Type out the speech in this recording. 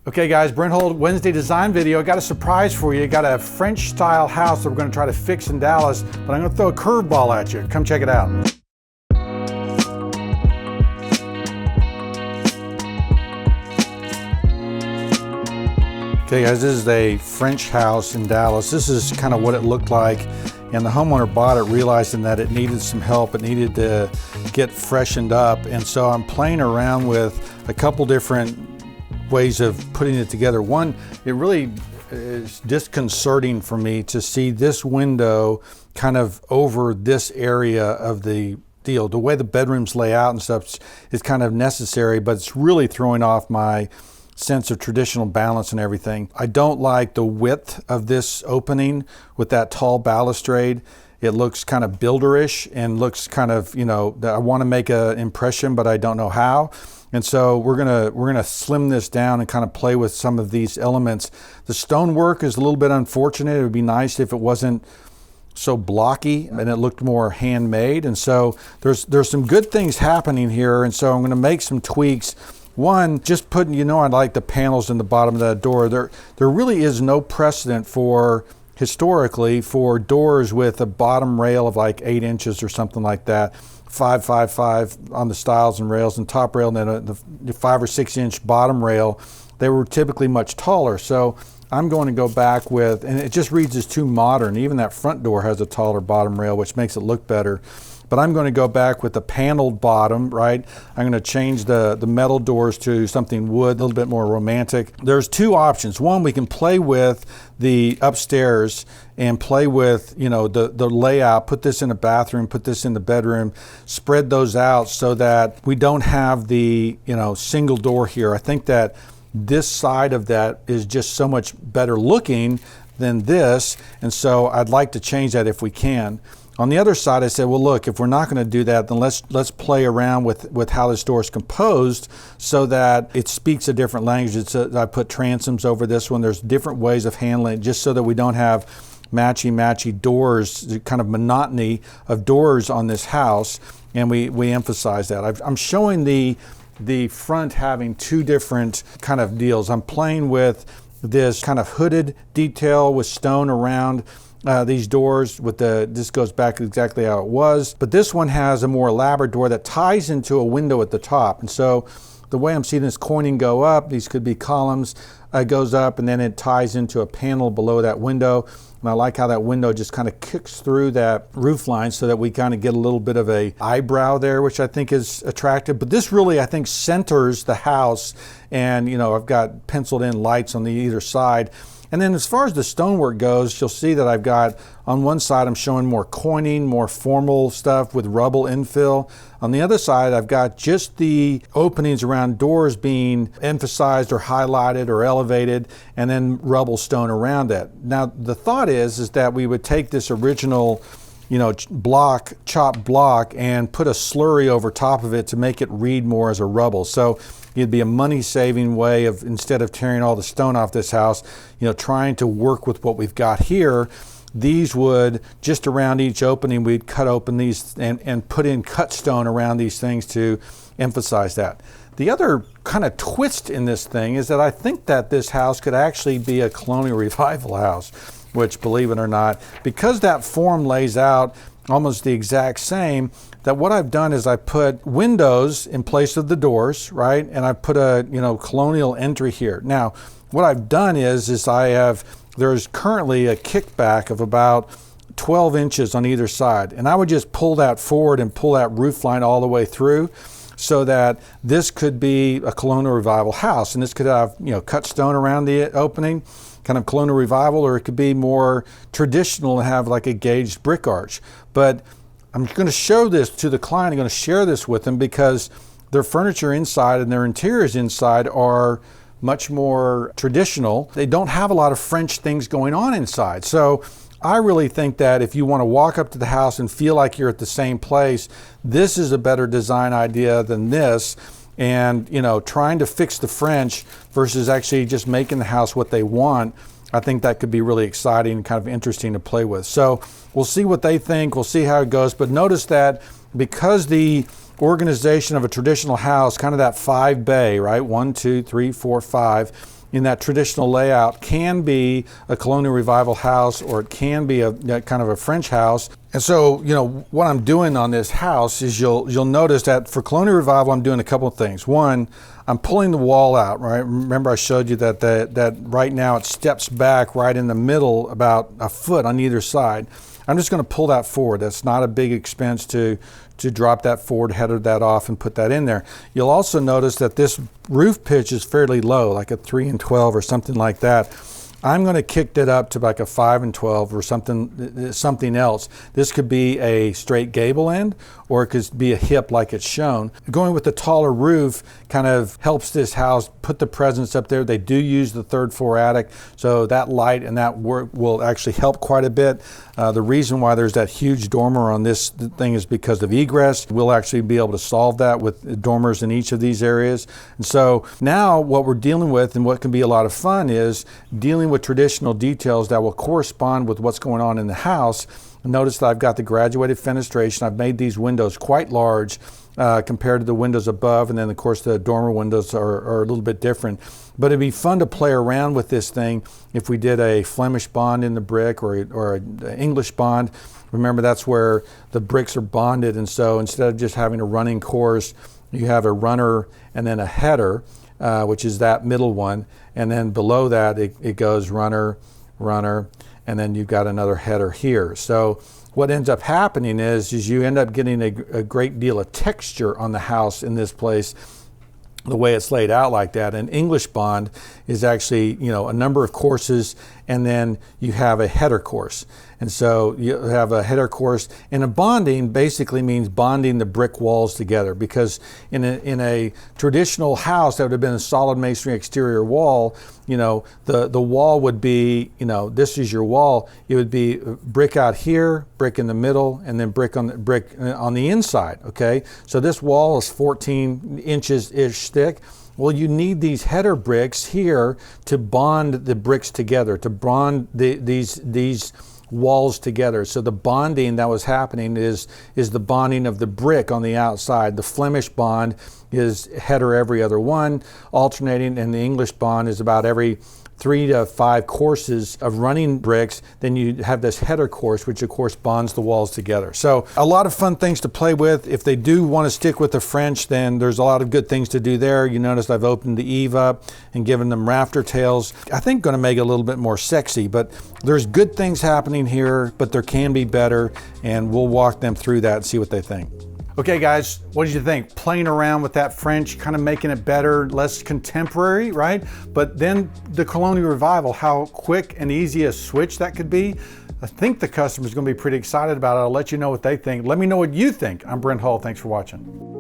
Okay guys, Brent Hull, Wednesday design video. I got a surprise for you. I got a French style house that we're gonna try to fix in Dallas, but I'm gonna throw a curveball at you. Come check it out. Okay guys, this is a French house in Dallas. This is kind of what it looked like, and the homeowner bought it realizing that it needed some help. It needed to get freshened up, and so I'm playing around with a couple different ways of putting it together. One, it really is disconcerting for me to see this window kind of over this area of the deal. The way the bedrooms lay out and stuff is kind of necessary, but it's really throwing off my sense of traditional balance and everything. I don't like the width of this opening with that tall balustrade. It looks kind of builderish and looks kind of, you know, I want to make an impression, but I don't know how. And so we're gonna slim this down and kind of play with some of these elements. The stonework is a little bit unfortunate. It would be nice if it wasn't so blocky and it looked more handmade. And so there's some good things happening here. And so I'm gonna make some tweaks. One, just putting, you know, I like the panels in the bottom of that door. There really is no precedent for, historically, for doors with a bottom rail of like 8 inches or something like that. 5, 5, 5 on the stiles and rails, and top rail, and then the 5 or 6 inch bottom rail. They were typically much taller. So I'm going to go back with, and it just reads as too modern. Even that front door has a taller bottom rail, which makes it look better. But I'm going to go back with the paneled bottom, right? I'm going to change the metal doors to something wood, a little bit more romantic. There's two options. One, we can play with the upstairs and play with, you know, the layout, put this in a bathroom, put this in the bedroom, spread those out so that we don't have the, you know, single door here. I think that this side of that is just so much better looking than this, and so I'd like to change that if we can. On the other side, I said, well, look, if we're not going to do that, then let's play around with how this door is composed so that it speaks a different language. I put transoms over this one. There's different ways of handling it, just so that we don't have matchy doors, the kind of monotony of doors on this house, and we emphasize that. I'm showing the front having two different kind of deals. I'm playing with this kind of hooded detail with stone around these doors with this goes back exactly how it was, but this one has a more elaborate door that ties into a window at the top. And so the way I'm seeing this coining go up, these could be columns, goes up and then it ties into a panel below that window. And I like how that window just kind of kicks through that roof line so that we kind of get a little bit of a eyebrow there, which I think is attractive. But this really, I think, centers the house. And, you know, I've got penciled in lights on the either side. And then as far as the stonework goes, you'll see that I've got, on one side, I'm showing more coining, more formal stuff with rubble infill. On the other side, I've got just the openings around doors being emphasized or highlighted or elevated, and then rubble stone around it. Now, the thought is that we would take this original, you know, chopped block and put a slurry over top of it to make it read more as a rubble. So it'd be a money-saving way of, instead of tearing all the stone off this house, you know, trying to work with what we've got here. These would, just around each opening, we'd cut open these and put in cut stone around these things to emphasize that. The other kind of twist in this thing is that I think that this house could actually be a colonial revival house, which, believe it or not, because that form lays out almost the exact same, that what I've done is I put windows in place of the doors, right? And I put a, you know, colonial entry here. Now, what I've done is there's currently a kickback of about 12 inches on either side. And I would just pull that forward and pull that roof line all the way through so that this could be a colonial revival house. And this could have, you know, cut stone around the opening, kind of colonial revival, or it could be more traditional and have like a gauged brick arch. But I'm going to show this to the client. I'm going to share this with them because their furniture inside and their interiors inside are much more traditional. They don't have a lot of French things going on inside. So I really think that if you want to walk up to the house and feel like you're at the same place, this is a better design idea than this. And, you know, trying to fix the French versus actually just making the house what they want, I think that could be really exciting and kind of interesting to play with. So we'll see what they think. We'll see how it goes. But notice that because the organization of a traditional house, kind of that 5 bay, right? 1, 2, 3, 4, 5, in that traditional layout can be a colonial revival house, or it can be a kind of a French house. And so, you know, what I'm doing on this house is you'll notice that for colonial revival, I'm doing a couple of things. One, I'm pulling the wall out, right? Remember I showed you that right now it steps back right in the middle about a foot on either side. I'm just going to pull that forward. That's not a big expense to drop that forward, header that off, and put that in there. You'll also notice that this roof pitch is fairly low, like a 3 and 12 or something like that. I'm going to kick that up to like a 5 and 12 or something else. This could be a straight gable end, or it could be a hip like it's shown. Going with the taller roof kind of helps this house put the presence up there. They do use the 3rd floor attic, so that light and that work will actually help quite a bit. The reason why there's that huge dormer on this thing is because of egress. We'll actually be able to solve that with dormers in each of these areas. And so now what we're dealing with, and what can be a lot of fun, is dealing with traditional details that will correspond with what's going on in the house. Notice that I've got the graduated fenestration. I've made these windows quite large compared to the windows above, and then of course the dormer windows are a little bit different. But it'd be fun to play around with this thing if we did a Flemish bond in the brick, or an English bond. Remember, that's where the bricks are bonded, and so instead of just having a running course, you have a runner and then a header, which is that middle one, and then below that it goes runner, runner, and then you've got another header here. So what ends up happening is you end up getting a great deal of texture on the house in this place, the way it's laid out like that. An English bond is actually, you know, a number of courses, and then you have a header course. And so you have a header course, and a bonding basically means bonding the brick walls together, because in a traditional house that would have been a solid masonry exterior wall, you know, the wall would be, you know, this is your wall. It would be brick out here, brick in the middle, and then brick on the inside, okay? So this wall is 14 inches-ish thick. Well, you need these header bricks here to bond the bricks together, to bond these walls together. So the bonding that was happening is the bonding of the brick on the outside. The Flemish bond is header every other one, alternating, and the English bond is about every 3 to 5 courses of running bricks. Then you have this header course, which of course bonds the walls together. So a lot of fun things to play with. If they do want to stick with the French, then there's a lot of good things to do there. You notice I've opened the eave up and given them rafter tails. I think going to make it a little bit more sexy, but there's good things happening here, but there can be better, and we'll walk them through that and see what they think. Okay guys, what did you think? Playing around with that French, kind of making it better, less contemporary, right? But then the colonial revival, how quick and easy a switch that could be. I think the customer's gonna be pretty excited about it. I'll let you know what they think. Let me know what you think. I'm Brent Hull, thanks for watching.